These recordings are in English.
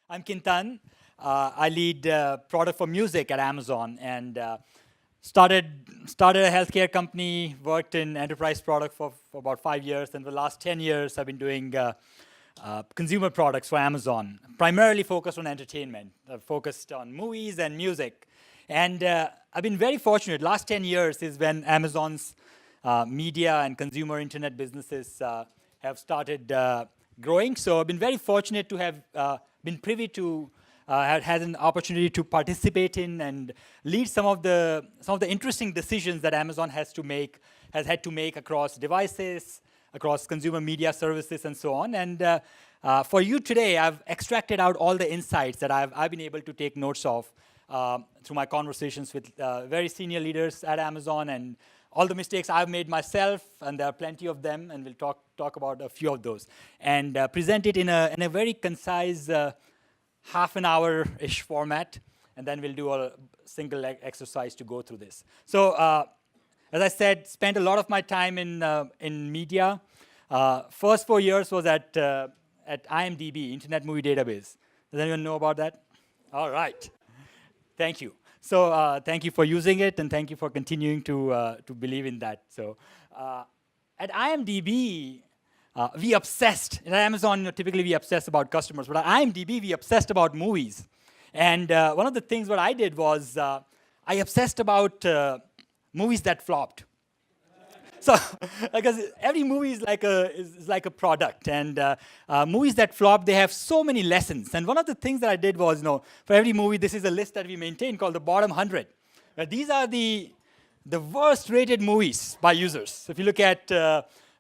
I'm Kintan. I lead product for music at Amazon, and started a healthcare company, worked in enterprise product for about 5 years, and the last 10 years I've been doing consumer products for Amazon, primarily focused on entertainment, focused on movies and music. And I've been very fortunate. Last 10 years is when Amazon's media and consumer internet businesses have started growing. So I've been very fortunate to have been privy to, had an opportunity to participate in and lead some of the interesting decisions that Amazon has had to make across devices, across consumer media services, and so on. And for you today, I've extracted out all the insights that I've been able to take notes of through my conversations with very senior leaders at Amazon, and all the mistakes I've made myself, and there are plenty of them, and we'll talk about a few of those, and present it in a very concise half an hour-ish format, and then we'll do a single exercise to go through this. So as I said, spent a lot of my time in media. First 4 years was at IMDb, Internet Movie Database. Does anyone know about that? All right. Thank you. So thank you for using it, and thank you for continuing to believe in that. So at IMDb, we obsessed. At Amazon, typically we obsess about customers, but at IMDb, we obsessed about movies. And one of the things what I did was I obsessed about movies that flopped. So, because every movie is like a product, and movies that flop, they have so many lessons. And one of the things that I did was, for every movie, this is a list that we maintain called the bottom 100. These are the worst-rated movies by users. So if you look at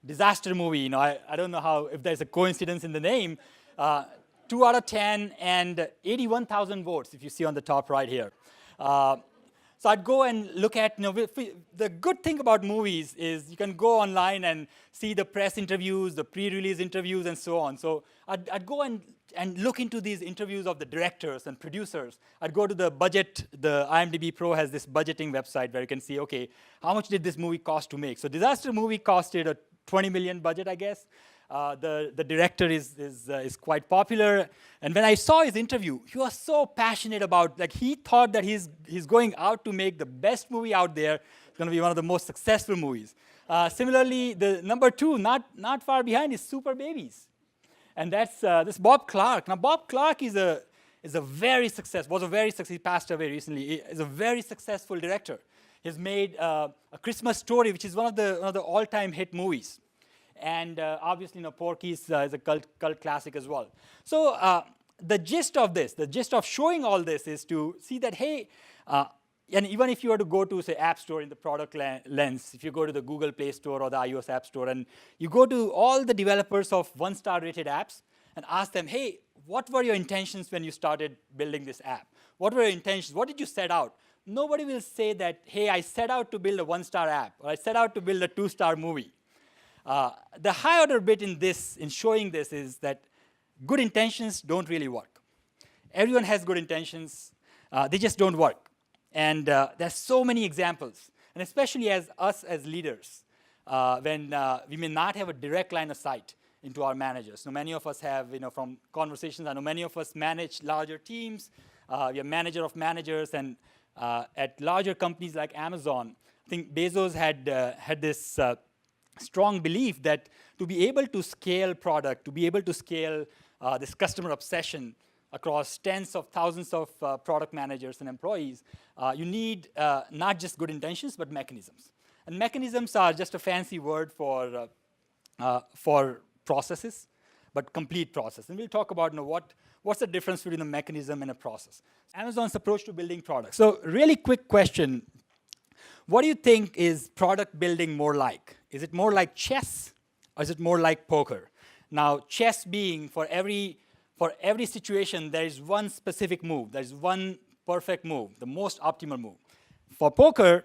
disaster movie, I don't know if there's a coincidence in the name. 2 out of 10 and 81,000 votes, if you see on the top right here. So I'd go and look at, the good thing about movies is you can go online and see the press interviews, the pre-release interviews, and so on. So I'd go and look into these interviews of the directors and producers. I'd go to the IMDb Pro has this budgeting website where you can see, okay, how much did this movie cost to make? So disaster movie costed a 20 million budget, I guess. The director is quite popular, and when I saw his interview, he was so passionate about, he thought that he's going out to make the best movie out there. It's going to be one of the most successful movies. Similarly, the number 2, not far behind, is Super Babies, and that's this Bob Clark. Now, Bob Clark was a very successful. He passed away recently. He is a very successful director. He's made A Christmas Story, which is one of the all-time hit movies. And obviously, Porky's is a cult classic as well. So the gist of showing all this is to see that, hey, and even if you were to go to, say, App Store in the product lens, if you go to the Google Play Store or the iOS App Store, and you go to all the developers of 1-star rated apps and ask them, hey, what were your intentions when you started building this app? What were your intentions? What did you set out? Nobody will say that, hey, I set out to build a 1-star app, or I set out to build a 2-star movie. The high order bit in showing this is that good intentions don't really work. Everyone has good intentions, they just don't work. And there's so many examples, and especially as leaders, when we may not have a direct line of sight into our managers. So many of us have, from conversations, I know many of us manage larger teams. We are manager of managers, and at larger companies like Amazon, I think Bezos had this strong belief that to be able to scale product, to be able to scale this customer obsession across tens of thousands of product managers and employees, you need not just good intentions, but mechanisms. And mechanisms are just a fancy word for processes, but complete process. And we'll talk about what's the difference between a mechanism and a process. Amazon's approach to building products. So really quick question. What do you think is product building more like? Is it more like chess, or is it more like poker? Now, chess being for every situation, there is one specific move. There is one perfect move, the most optimal move. For poker,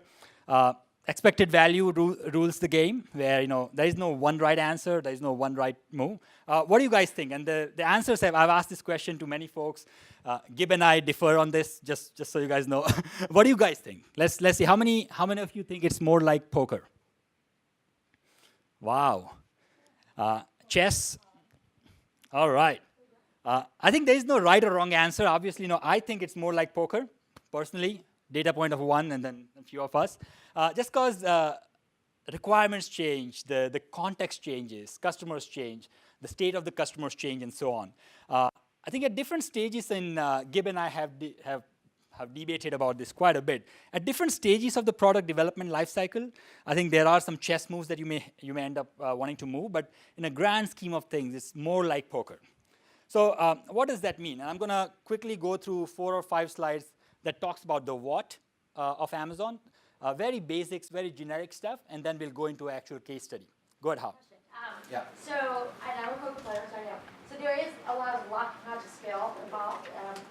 expected value rules the game, where there is no one right answer, there is no one right move. What do you guys think? And the answers I've asked this question to many folks. Gib and I differ on this, just so you guys know. What do you guys think? Let's see. How many of you think it's more like poker? Wow. Chess. All right. I think there is no right or wrong answer. Obviously, I think it's more like poker, personally. Data point of one, and then a few of us. Just because requirements change, the context changes, customers change, the state of the customers change, and so on. I think at different stages in Gib and I have debated about this quite a bit. At different stages of the product development lifecycle, I think there are some chess moves that you may end up wanting to move, but in a grand scheme of things, it's more like poker. So what does that mean? And I'm going to quickly go through 4 or 5 slides that talks about the what of Amazon, very basics, very generic stuff, and then we'll go into an actual case study. Go ahead, Hao. Yeah. So, and I'm a poker player, so I know. So there is a lot of luck, not just skill, involved in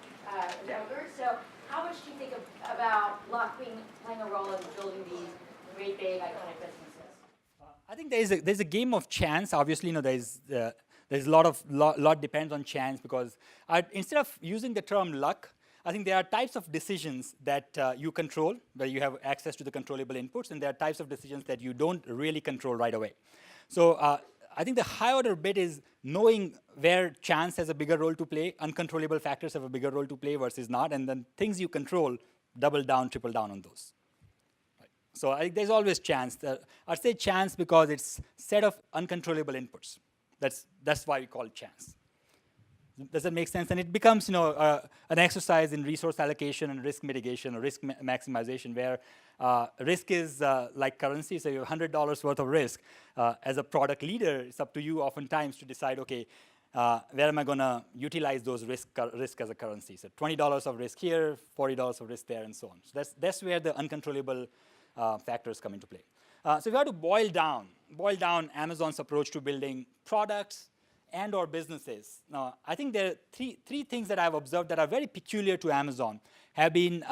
poker. So how much do you think about luck playing a role in building these great, big, iconic businesses? I think there's a game of chance. Obviously, there's a lot depends on chance, because instead of using the term luck, I think there are types of decisions that you control, where you have access to the controllable inputs, and there are types of decisions that you don't really control right away. So I think the high order bit is knowing where chance has a bigger role to play, uncontrollable factors have a bigger role to play versus not, and then things you control, double down, triple down on those. Right. So I think there's always chance. I'd say chance because it's set of uncontrollable inputs. That's why we call it chance. Does that make sense? And it becomes, an exercise in resource allocation and risk mitigation or risk maximization, where risk is like currency. So you have $100 worth of risk. As a product leader, it's up to you oftentimes to decide, okay, where am I going to utilize those risk as a currency? So $20 of risk here, $40 of risk there, and so on. So that's where the uncontrollable factors come into play. So if you have to boil down Amazon's approach to building products and or businesses. Now, I think there are three things that I've observed that are very peculiar to Amazon have been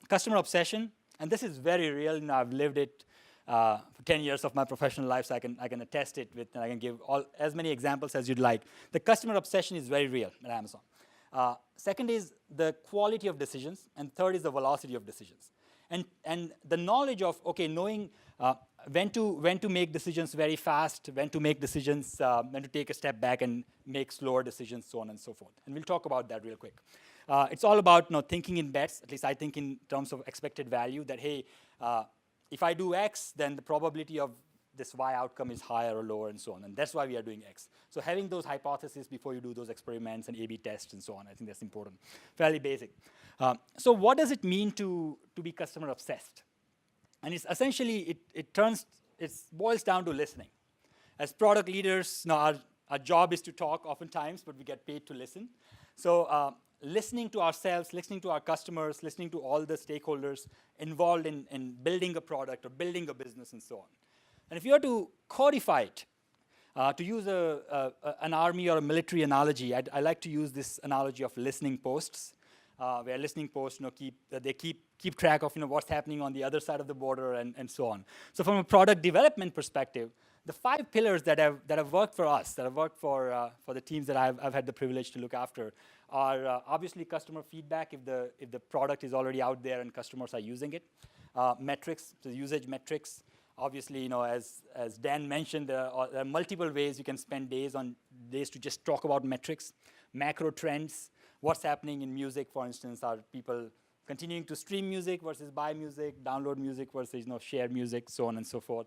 customer obsession, and this is very real. I've lived it for 10 years of my professional life, so I can attest it with, and I can give as many examples as you'd like. The customer obsession is very real at Amazon. Second is the quality of decisions, and third is the velocity of decisions. And the knowledge of, knowing when to make decisions very fast, when to make decisions, when to take a step back and make slower decisions, so on and so forth. And we'll talk about that real quick. It's all about thinking in bets. At least I think in terms of expected value, that, hey, if I do X, then the probability of this Y outcome is higher or lower, and so on. And that's why we are doing X. So having those hypotheses before you do those experiments and A/B tests and so on, I think that's important. Fairly basic. So what does it mean to be customer obsessed? And it's essentially, it boils down to listening. As product leaders, our job is to talk oftentimes, but we get paid to listen. So listening to ourselves, listening to our customers, listening to all the stakeholders involved in building a product or building a business and so on. And if you were to codify it, to use an army or a military analogy, I like to use this analogy of listening posts, where listening posts keep track of what's happening on the other side of the border and so on. So from a product development perspective, the 5 pillars that have worked for us, that have worked for the teams that I've had the privilege to look after, are obviously customer feedback if the product is already out there and customers are using it. Metrics, so usage metrics. Obviously, as Dan mentioned, there are multiple ways you can spend days to just talk about metrics. Macro trends, what's happening in music, for instance, are people continuing to stream music versus buy music, download music versus share music, so on and so forth.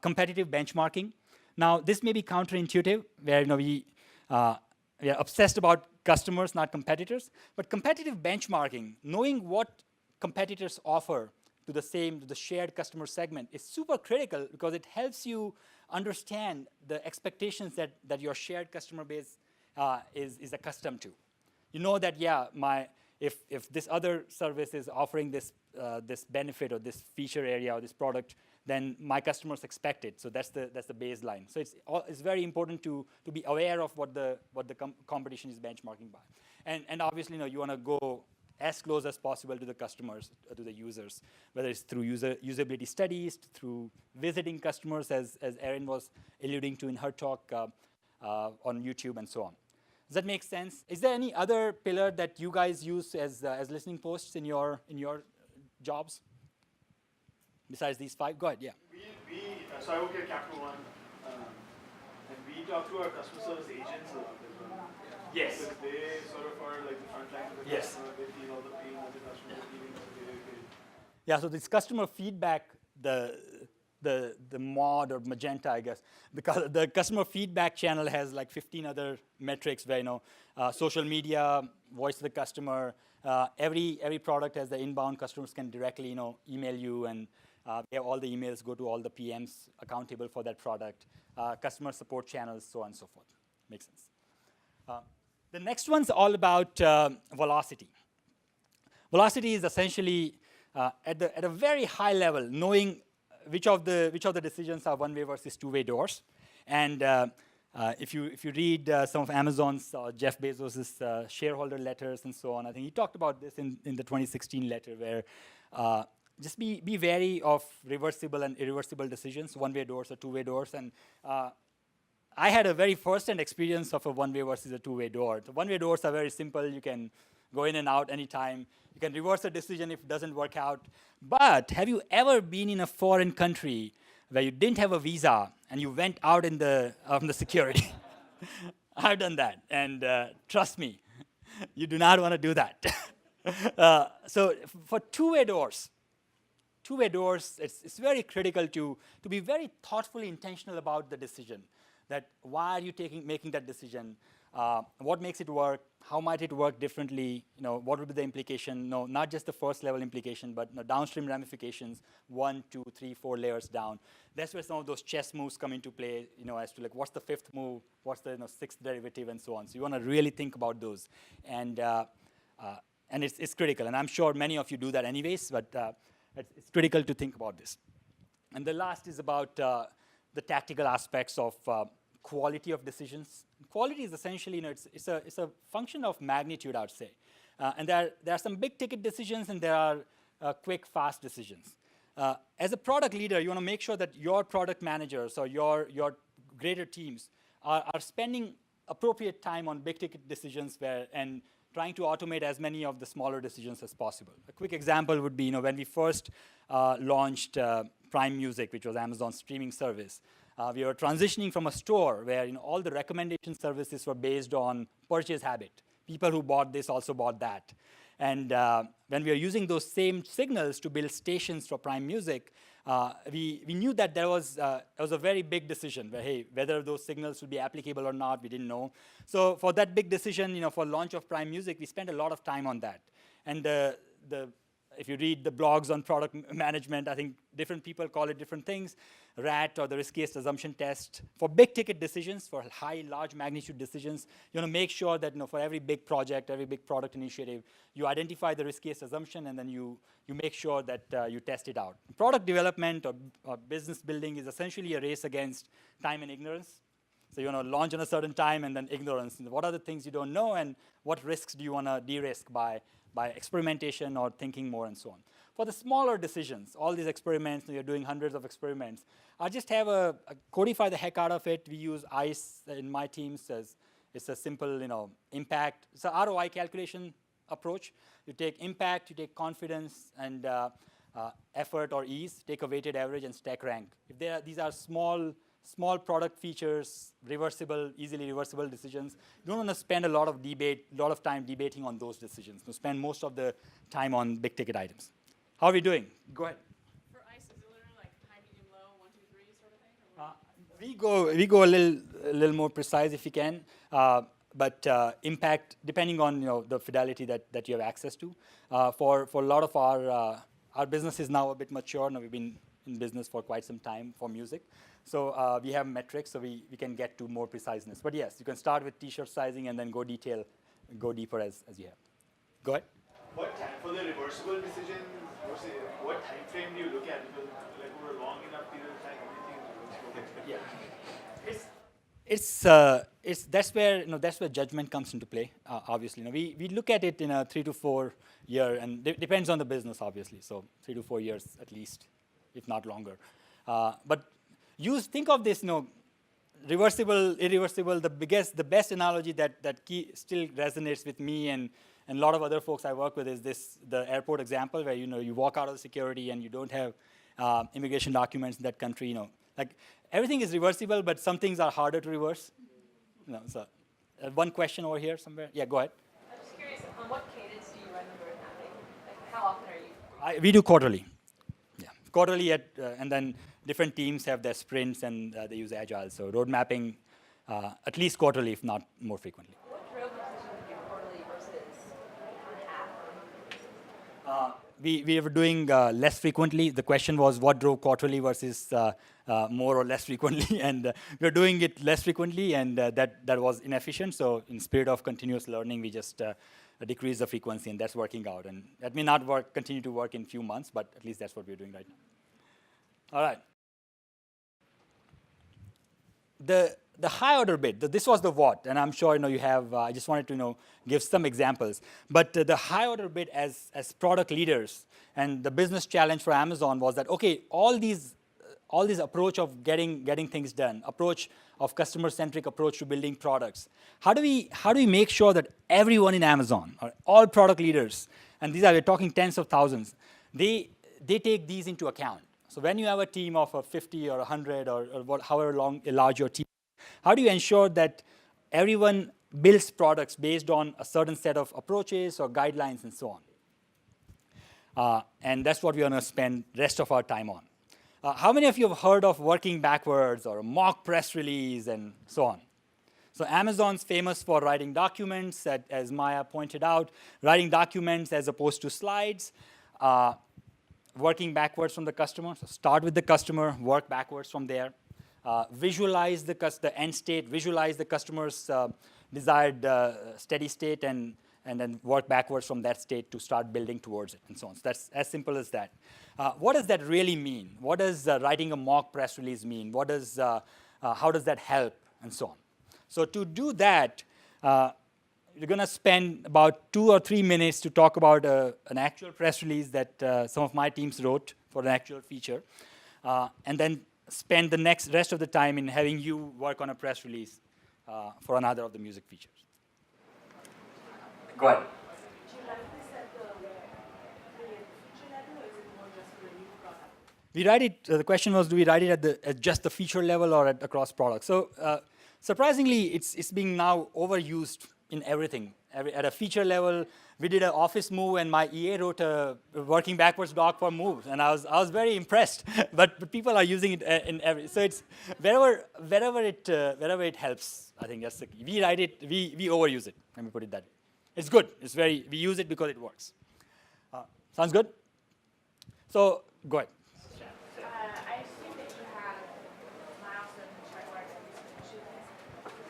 Competitive benchmarking. Now, this may be counterintuitive, where we are obsessed about customers, not competitors. But competitive benchmarking, knowing what competitors offer to the shared customer segment, is super critical, because it helps you understand the expectations that your shared customer base is accustomed to. You know that, if this other service is offering this benefit or this feature area or this product, then my customers expect it. So that's the baseline. So it's very important to be aware of what the competition is benchmarking by. And obviously, you want to go as close as possible to the customers, to the users, whether it's through usability studies, through visiting customers, as Erin was alluding to in her talk on YouTube and so on. Does that make sense? Is there any other pillar that you guys use as listening posts in your jobs? Besides these 5? Go ahead, yeah. So I work at Capital One, And we talk to our customer service agents a lot as well. Yes. Because they sort of are like the front line of the Yes. customer. They feel all the pain that the customer is feeling. So they Yeah, so this customer feedback, the mod or magenta, I guess, the customer feedback channel has like 15 other metrics where, social media, voice of the customer, every product has the inbound customers can directly, email you, and all the emails go to all the PMs accountable for that product, customer support channels, so on and so forth. Makes sense. The next one's all about velocity. Velocity is essentially at a very high level, knowing which of the decisions are one-way versus two-way doors. And if you read some of Amazon's Jeff Bezos' shareholder letters and so on, I think he talked about this in the 2016 letter, where just be wary of reversible and irreversible decisions, one-way doors or two-way doors. And I had a very first-hand experience of a one-way versus a two-way door. The one-way doors are very simple. You can go in and out anytime. You can reverse a decision if it doesn't work out. But have you ever been in a foreign country where you didn't have a visa and you went out in the security? I've done that, and trust me, you do not want to do that. So for two-way doors, it's very critical to be very thoughtfully intentional about the decision. That why are you making that decision? What makes it work? How might it work differently? What would be the implication? No, not just the first level implication, but downstream ramifications, 1, 2, 3, 4 layers down. That's where some of those chess moves come into play, as to like what's the fifth move, what's the sixth derivative, and so on. So you want to really think about those, and it's critical. And I'm sure many of you do that anyways, but it's critical to think about this. And the last is about the tactical aspects of quality of decisions. Quality is essentially, it's a function of magnitude, I would say. And there are some big ticket decisions, and there are quick, fast decisions. As a product leader, you want to make sure that your product managers or your greater teams are spending appropriate time on big ticket decisions and trying to automate as many of the smaller decisions as possible. A quick example would be, when we first launched Prime Music, which was Amazon's streaming service. We were transitioning from a store where all the recommendation services were based on purchase habit. People who bought this also bought that. And when we were using those same signals to build stations for Prime Music, we knew that there was a very big decision where, hey, whether those signals would be applicable or not, we didn't know. So for that big decision, for launch of Prime Music, we spent a lot of time on that. And if you read the blogs on product management, I think different people call it different things. RAT, or the riskiest assumption test. For big ticket decisions, for large magnitude decisions, you want to make sure that for every big project, every big product initiative, you identify the riskiest assumption, and then you make sure that you test it out. Product development or business building is essentially a race against time and ignorance. So you want to launch on a certain time and then ignorance. And what are the things you don't know, and what risks do you want to de-risk by experimentation or thinking more, and so on. For the smaller decisions, all these experiments, you're doing hundreds of experiments, I just have codify the heck out of it. We use ICE in my teams as it's a simple, impact. It's an ROI calculation approach. You take impact, you take confidence, and effort or ease, take a weighted average, and stack rank. If these are small product features, easily reversible decisions, you don't want to spend a lot of time debating on those decisions. You spend most of the time on big ticket items. How are we doing? Go ahead. For ICE, is it literally like high, medium, low, 1, 2, 3 sort of thing? We go a little more precise if you can, but impact depending on the fidelity that you have access to. For a lot of our business is now a bit mature. Now we've been in business for quite some time for music. So we have metrics, so we can get to more preciseness. But yes, you can start with T-shirt sizing and then go deeper as you have. Go ahead. What time for the reversible decision? What time frame do you look at? Because like over a long enough period of time, everything is reversible. Yeah, that's where judgment comes into play. Obviously, we look at it in a 3 to 4 year, and depends on the business, obviously. So 3 to 4 years at least, if not longer. But think of this, reversible, irreversible. The best analogy that still resonates with me and a lot of other folks I work with is the airport example where you walk out of the security and you don't have immigration documents in that country. Like everything is reversible, but some things are harder to reverse. No, so one question over here somewhere. Yeah, go ahead. I'm just curious, on what cadence do you run the road mapping? Like, how often are you? We do quarterly. Yeah, quarterly and then different teams have their sprints and they use Agile. So road mapping, at least quarterly, if not more frequently. What drove the decision to do quarterly versus half? We were doing less frequently. The question was what drove quarterly versus more or less frequently, and we're doing it less frequently, and that was inefficient. So in spirit of continuous learning, we just decrease the frequency, and that's working out. And that may not continue to work in few months, but at least that's what we're doing right now. All right. The high order bit, this was the what, and I'm sure you have, I just wanted to give some examples. But the high order bit as product leaders and the business challenge for Amazon was that, okay, all these approach of getting things done, approach of customer-centric approach to building products. How do we make sure that everyone in Amazon, or all product leaders, and we're talking tens of thousands, they take these into account. So when you have a team of 50 or 100 or however large your team, how do you ensure that everyone builds products based on a certain set of approaches or guidelines and so on? And that's what we're going to spend the rest of our time on. How many of you have heard of working backwards or mock press release and so on? So Amazon's famous for writing documents, as Maya pointed out, writing documents as opposed to slides, working backwards from the customer. So start with the customer, work backwards from there. Visualize the end state, visualize the customer's desired steady state, and then work backwards from that state to start building towards it, and so on. So that's as simple as that. What does that really mean? What does writing a mock press release mean? How does that help, and so on? So to do that, we're going to spend about 2 or 3 minutes to talk about an actual press release that some of my teams wrote for an actual feature, and then spend the rest of the time in having you work on a press release for another of the music features. Go ahead. We write it. The question was, do we write it at just the feature level or across products? So surprisingly, it's being now overused in everything. At a feature level, we did an office move, and my EA wrote a working backwards doc for moves, and I was very impressed. but people are using it in every. So it's wherever it helps. I think that's the key. We write it. We overuse it. Let me put it that way. It's good. We use it because it works. Sounds good. So go ahead. I assume that you have milestone chart marks and decisions.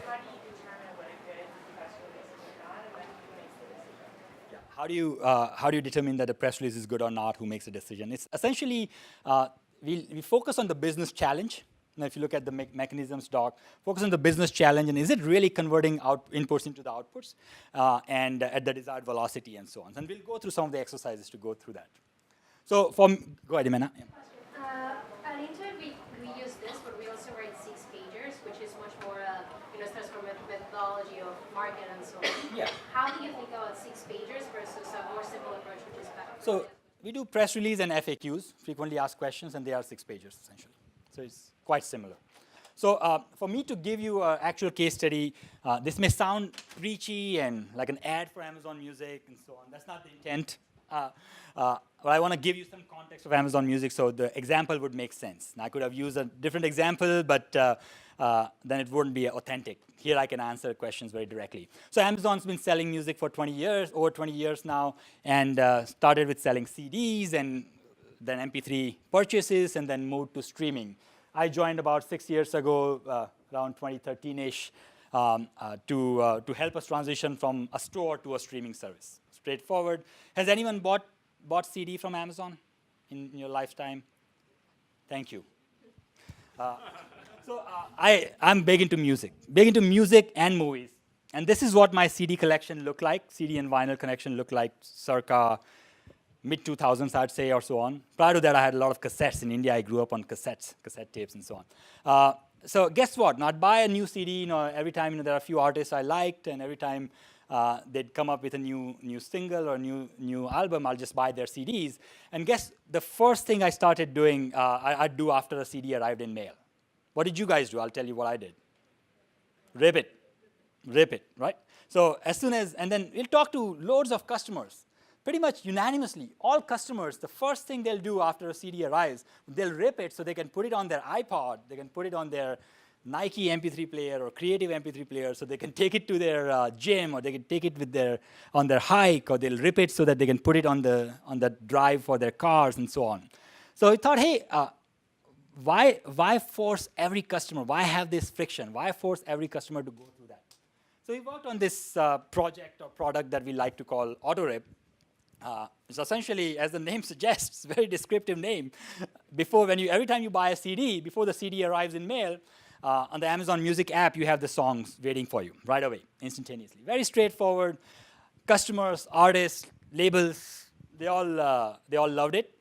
How do you determine what a good press release is or not, and then who makes the decision? Yeah. How do you determine that a press release is good or not? Who makes the decision? It's essentially we focus on the business challenge. Now, if you look at the mechanisms doc, focus on the business challenge, and is it really converting inputs into the outputs, and at the desired velocity, and so on. And we'll go through some of the exercises to go through that. So, go ahead, Imena. Yeah. At Intern, we use this, but we also write 6 pagers, which is much more, starts from methodology of market and so on. Yeah. How do you think about 6 pagers versus a more simple approach, which is better? So we do press release and FAQs, frequently asked questions, and they are 6 pages essentially. So it's quite similar. So for me to give you an actual case study, this may sound preachy and like an ad for Amazon Music and so on. That's not the intent. But I want to give you some context of Amazon Music so the example would make sense. Now, I could have used a different example, but then it wouldn't be authentic. Here I can answer questions very directly. So Amazon's been selling music for 20 years, over 20 years now, and started with selling CDs and then MP3 purchases and then moved to streaming. I joined about 6 years ago, around 2013-ish, to help us transition from a store to a streaming service. Straightforward. Has anyone bought CD from Amazon in your lifetime? Thank you. I'm big into music and movies. And this is what my CD collection looked like, CD and vinyl collection looked like circa mid-2000s, I'd say, or so on. Prior to that, I had a lot of cassettes. In India, I grew up on cassette tapes and so on. So guess what? Now, I'd buy a new CD, every time there are a few artists I liked, and every time they'd come up with a new single or new album, I'll just buy their CDs. And guess the first thing I started doing, I'd do after a CD arrived in mail. What did you guys do? I'll tell you what I did. Rip it, right? So as soon as, and then we'll talk to loads of customers. Pretty much unanimously, all customers, the first thing they'll do after a CD arrives, they'll rip it so they can put it on their iPod, they can put it on their Nike MP3 player or Creative MP3 player, so they can take it to their gym, or they can take it with on their hike, or they'll rip it so that they can put it on the drive for their cars and so on. So we thought, hey, why force every customer? Why have this friction? Why force every customer to go through that? So we worked on this project or product that we like to call AutoRip. It's essentially, as the name suggests, very descriptive name. Every time you buy a CD, before the CD arrives in mail, on the Amazon Music app, you have the songs waiting for you right away, instantaneously. Very straightforward. Customers, artists, labels, they all loved it.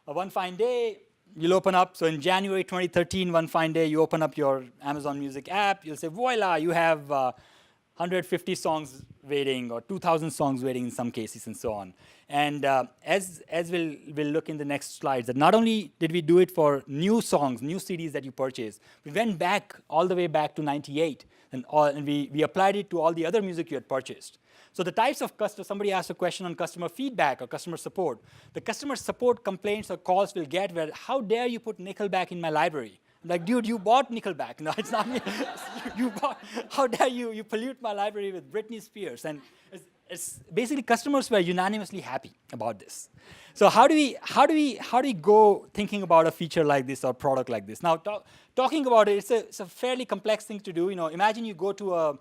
One fine day, you'll open up, so in January 2013, one fine day, you open up your Amazon Music app, you'll say, voila, you have 150 songs waiting, or 2,000 songs waiting in some cases, and so on. And as we'll look in the next slides, that not only did we do it for new songs, new CDs that you purchased, we went back, all the way back to 98, and we applied it to all the other music you had purchased. So the types of somebody asked a question on customer feedback or customer support. The customer support complaints or calls we'll get where, how dare you put Nickelback in my library? I'm like, dude, you bought Nickelback. No, it's not me. How dare you pollute my library with Britney Spears? And it's basically customers were unanimously happy about this. So how do we go thinking about a feature like this or product like this? Now, talking about it, it's a fairly complex thing to do. Imagine you go to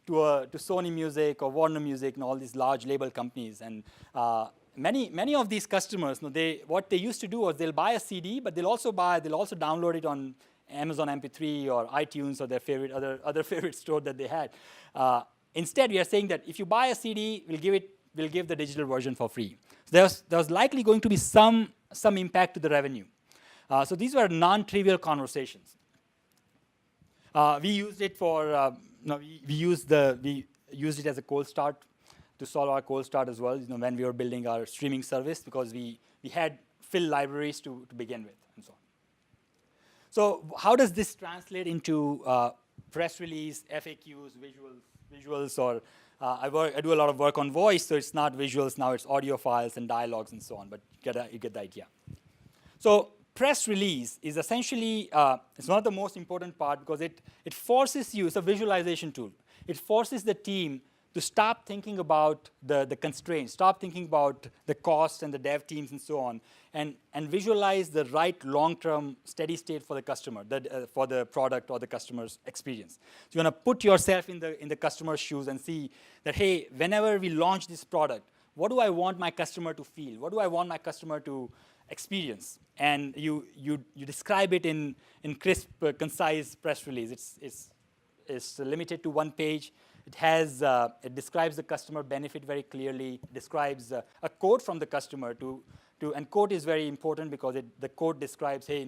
Sony Music or Warner Music and all these large label companies, and many of these customers, what they used to do was they'll buy a CD, but they'll also download it on Amazon MP3 or iTunes or their other favorite store that they had. Instead, we are saying that if you buy a CD, we'll give the digital version for free. So there was likely going to be some impact to the revenue. So these were non-trivial conversations. We used it for we used it as a cold start to solve our cold start as well. When we were building our streaming service, because we had fill libraries to begin with, and so on. So how does this translate into press release, FAQs, visuals, or I do a lot of work on voice, so it's not visuals now, it's audio files and dialogues and so on, but you get the idea. So press release is essentially, it's one of the most important part because it forces you, it's a visualization tool. It forces the team to stop thinking about the constraints, stop thinking about the costs and the dev teams and so on, and visualize the right long-term steady state for the customer, for the product or the customer's experience. So you want to put yourself in the customer's shoes and see that, hey, whenever we launch this product, what do I want my customer to feel? What do I want my customer to experience? And you describe it in crisp, concise press release. It's limited to one page. It describes the customer benefit very clearly, describes a quote from the customer and quote is very important because the quote describes, hey,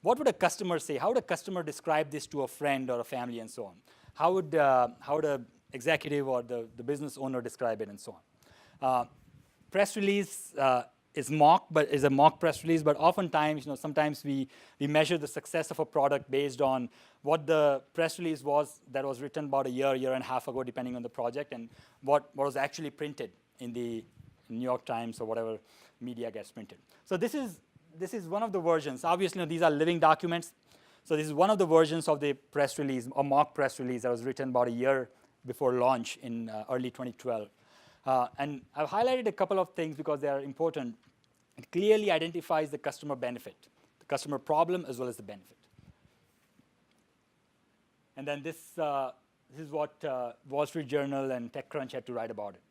what would a customer say? How would a customer describe this to a friend or a family and so on? How would a executive or the business owner describe it and so on? Press release is a mock press release, but oftentimes, sometimes we measure the success of a product based on what the press release was that was written about a year and a half ago, depending on the project, and what was actually printed in the New York Times or whatever media gets printed. So this is one of the versions. Obviously, these are living documents. So this is one of the versions of the press release, or mock press release that was written about a year before launch in early 2012. And I've highlighted a couple of things because they are important. It clearly identifies the customer benefit, the customer problem as well as the benefit. And then this is what Wall Street Journal and TechCrunch had to write about it,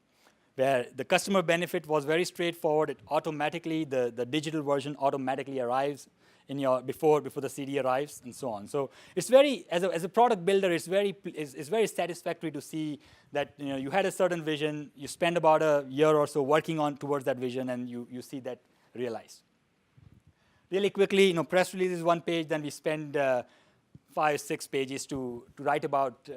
where the customer benefit was very straightforward. It automatically, the digital version automatically arrives in before the CD arrives, and so on. So it's very, as a product builder, it's very satisfactory to see that you had a certain vision, you spend about a year or so working towards that vision, and you see that realized. Really quickly, press release is one page, then we spend 5-6 pages to write about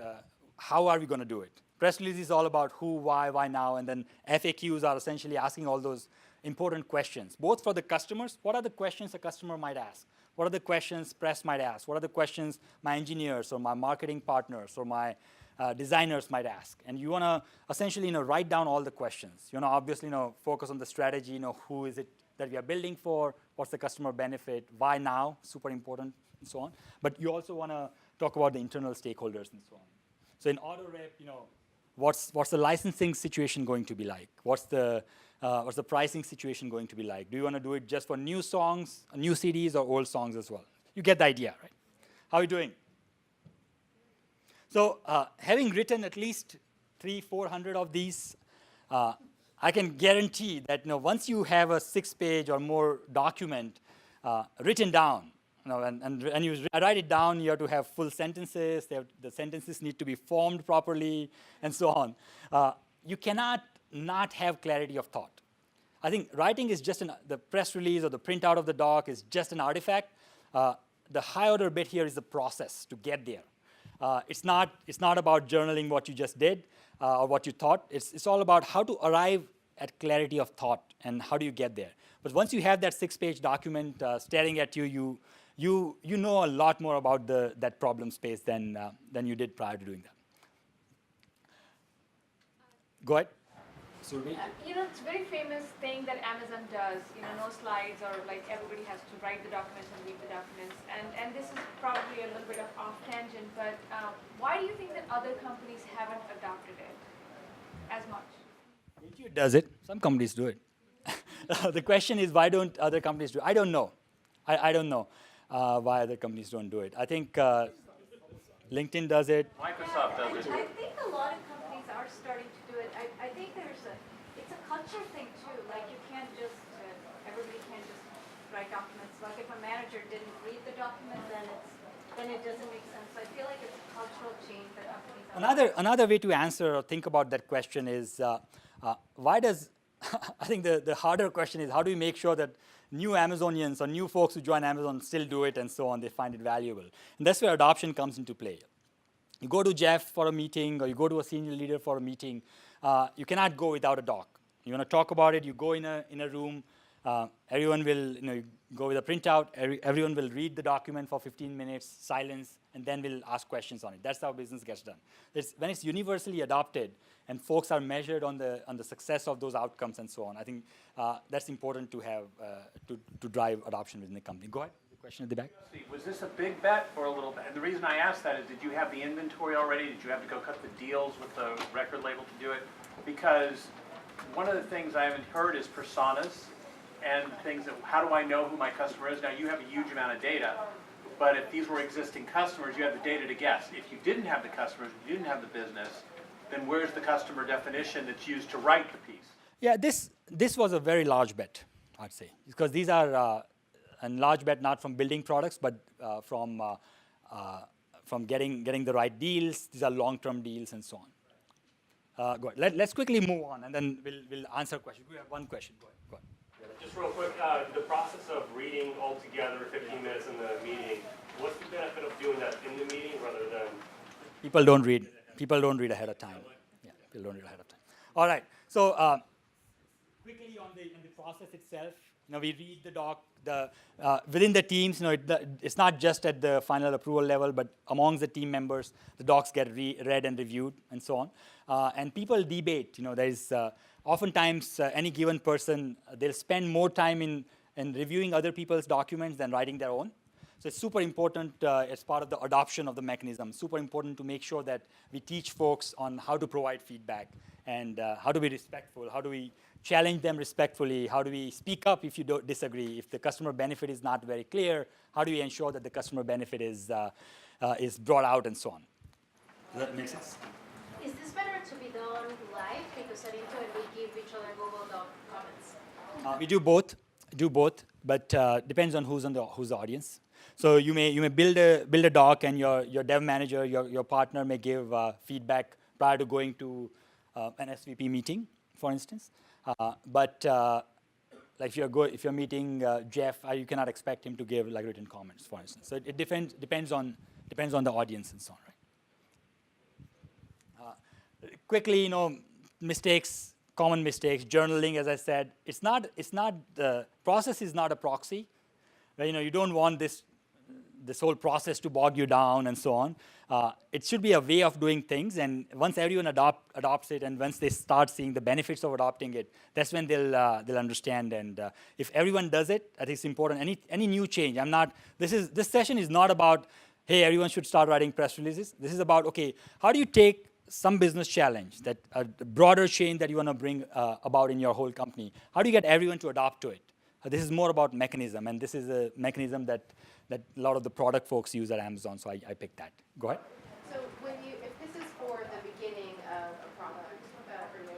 how are we going to do it. Press release is all about who, why now, and then FAQs are essentially asking all those important questions, both for the customers. What are the questions a customer might ask? What are the questions press might ask? What are the questions my engineers or my marketing partners or my designers might ask? And you want to essentially write down all the questions. You want to obviously focus on the strategy, who is it that we are building for, what's the customer benefit, why now, super important, and so on. But you also want to talk about the internal stakeholders and so on. So in AutoRip, what's the licensing situation going to be like? What's the pricing situation going to be like? Do you want to do it just for new songs, new CDs, or old songs as well? You get the idea, right? How are you doing? So having written at least 300-400 of these, I can guarantee that once you have a 6-page or more document written down, and you write it down, you have to have full sentences, the sentences need to be formed properly, and so on. You cannot not have clarity of thought. I think writing is just the press release or the printout of the doc is just an artifact. The high order bit here is the process to get there. It's not about journaling what you just did or what you thought. It's all about how to arrive at clarity of thought and how do you get there. But once you have that 6-page document staring at you, you know a lot more about that problem space than you did prior to doing that. Go ahead. Survi? It's a very famous thing that Amazon does, no slides or like everybody has to write the documents and read the documents. And this is probably a little bit of off tangent, but why do you think that other companies haven't adopted it as much? Intuit does it. Some companies do it. The question is, why don't other companies do it? I don't know. I don't know why other companies don't do it. I think LinkedIn does it. Microsoft does it. I think a lot of companies are starting to do it. I think it's a culture thing too. Like you can't just, everybody can't just write documents. Like if a manager didn't read the document, then it doesn't make sense. So I feel like it's a cultural change that companies are. Another way to answer or think about that question is, why does, I think the harder question is, how do we make sure that new Amazonians or new folks who join Amazon still do it and so on, they find it valuable? And that's where adoption comes into play. You go to Jeff for a meeting or you go to a senior leader for a meeting, you cannot go without a doc. You want to talk about it, you go in a room, everyone will, you go with a printout, everyone will read the document for 15 minutes, silence, and then we'll ask questions on it. That's how business gets done. When it's universally adopted and folks are measured on the success of those outcomes and so on, I think that's important to have to drive adoption within the company. Go ahead. The question at the back. Was this a big bet or a little bet? And the reason I asked that is, did you have the inventory already? Did you have to go cut the deals with the record label to do it? Because one of the things I haven't heard is personas and things that, how do I know who my customer is? Now, you have a huge amount of data, but if these were existing customers, you have the data to guess. If you didn't have the customers, you didn't have the business, then where's the customer definition that's used to write the piece? Yeah, this was a very large bet, I'd say, because these are a large bet not from building products, but from getting the right deals. These are long-term deals and so on. Go ahead. Let's quickly move on, and then we'll answer questions. We have one question. Go ahead. Just real quick, the process of reading all together 15 minutes in the meeting, what's the benefit of doing that in the meeting rather than? People don't read. People don't read ahead of time. Yeah, people don't read ahead of time. All right. So quickly on the process itself, we read the doc. Within the teams, it's not just at the final approval level, but amongst the team members, the docs get read and reviewed and so on. And people debate. There is oftentimes any given person, they'll spend more time in reviewing other people's documents than writing their own. So it's super important as part of the adoption of the mechanism, super important to make sure that we teach folks on how to provide feedback and how to be respectful, how do we challenge them respectfully, how do we speak up if you don't disagree, if the customer benefit is not very clear, how do we ensure that the customer benefit is brought out and so on. Does that make sense? Is this better to be done live? Because at Intuit we give each other Google Doc comments. We do both, but depends on who's the audience. So you may build a doc, and your dev manager, your partner may give feedback prior to going to an SVP meeting, for instance. But like if you're meeting Jeff, you cannot expect him to give written comments, for instance. So it depends on the audience and so on, right? Quickly, mistakes, common mistakes, journaling. As I said, the process is not a proxy. where you don't want this whole process to bog you down and so on. It should be a way of doing things, and once everyone adopts it, and once they start seeing the benefits of adopting it, that's when they'll understand. And if everyone does it, I think it's important. Any new change, this session is not about, hey, everyone should start writing press releases. This is about, okay, how do you take some business challenge, that a broader change that you want to bring about in your whole company? How do you get everyone to adopt to it? This is more about mechanism, and this is a mechanism that a lot of the product folks use at Amazon, so I picked that. Go ahead. So if this is for the beginning of a product, or whatever your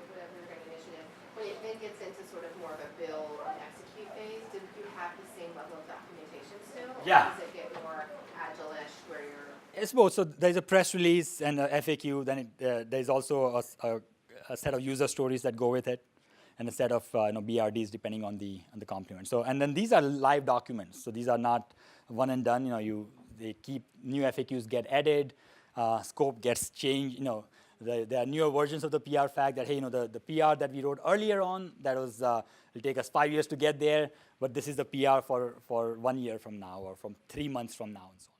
initiative, when it then gets into sort of more of a build and execute phase, do you have the same level of documentation still? Yeah. Or does it get more agile-ish where you're... It's both. So there's a press release and a FAQ. Then there's also a set of user stories that go with it, and a set of BRDs depending on the complement. So, and then these are live documents. So these are not one and done. They keep new FAQs get added, scope gets changed. There are newer versions of the PR fact that, hey, the PR that we wrote earlier on, that was it'll take us 5 years to get there, but this is the PR for 1 year from now, or from 3 months from now, and so on.